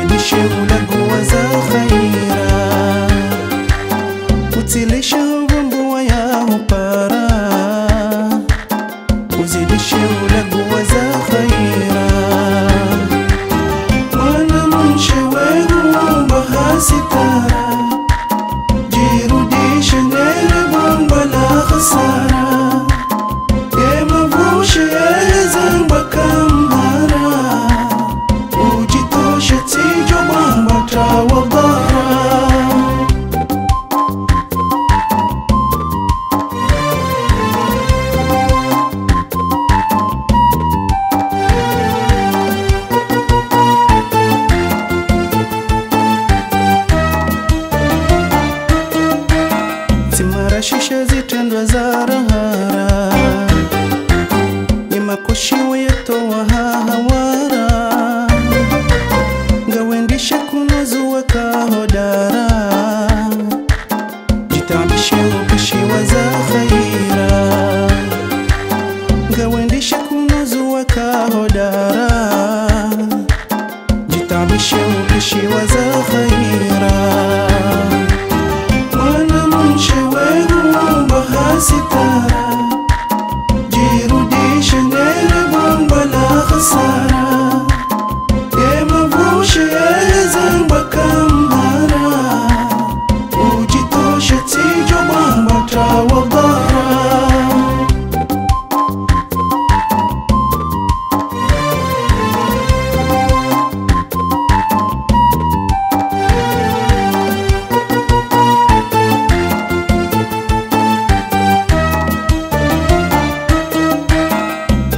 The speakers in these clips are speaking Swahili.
uzidishe ulaguwa za khaira, utilishe uvumbua ya upara, uzidishe ulaguwa za khaira. Mwana mshe weru bahasitara, jirudishe nene bomba la khasara, ye mavushe ye zamba kamhara, ujitoshe tijo bamba tawadara. Timarashisha zitendwa za rahara, imakoshiwe yetowa hahawara, ngawendishe kunozuwa kahodara, jitambishe upishiwa za khaira, ngawendishe kunozuwa kahodara, jitambishe upishiwa za khaira. Sitara, jirudishe nene bomba la khasara, ye mavushe ye zamba kamhara, ujitoshe tijo bamba tawadara.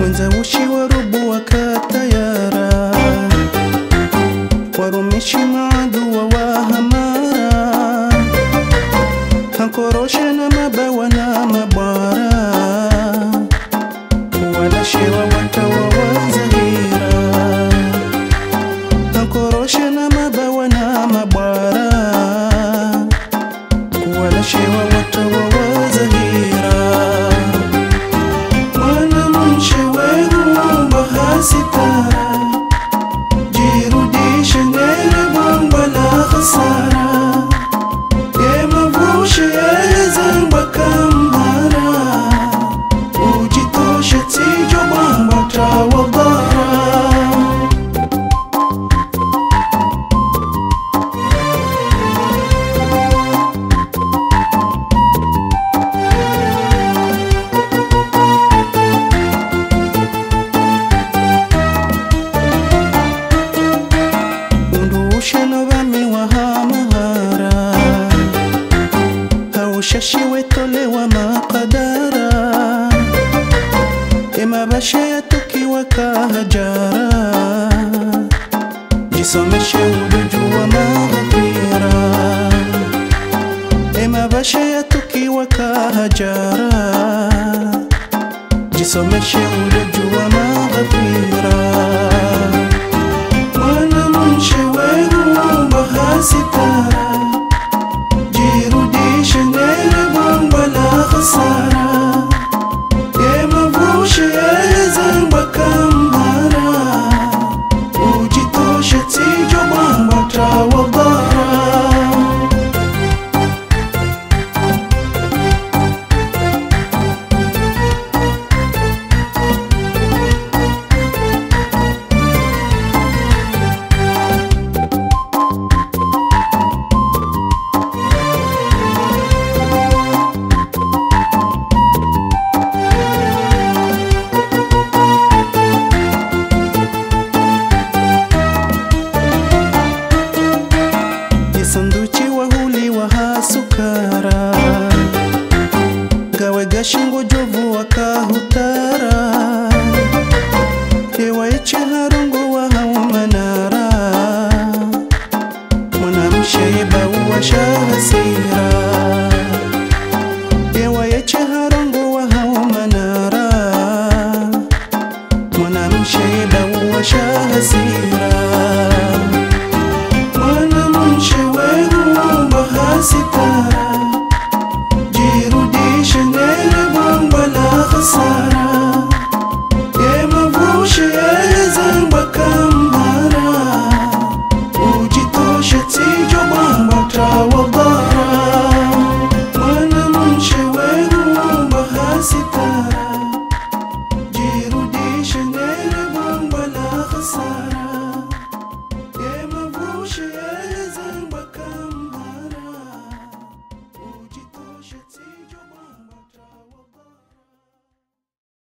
Wenza warubu wakatayara, warumishi maadua wahamara, hankoroshe na mabawa na mabara, walashewa watawa wazahira, hankoroshe na mabawa na mabara, walashewa watawa wazahira. Sitara, jirudishe nene bomba la khasara, ye mavushe ye zamba kamhara, ujitoshe tijo bamba tawadara. Shashiwe tolewa makadara, ema bashe ya tukiwa kahajara, jisomeshe udujuwa maghfira, ema bashe ya tukiwa kahajara, jisomeshe udujuwa